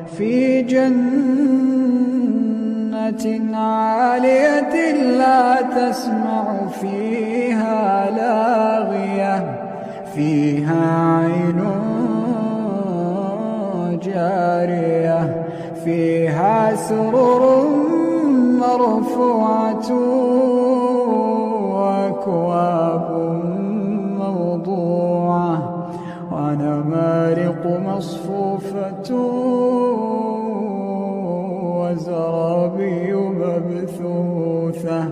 في جنة عالية لا تسمع فيها لاغية فيها عين جارية فيها سرر مرفوعة وأكواب موضوعة ونمارق مصفوفة وزرابي مبثوثة.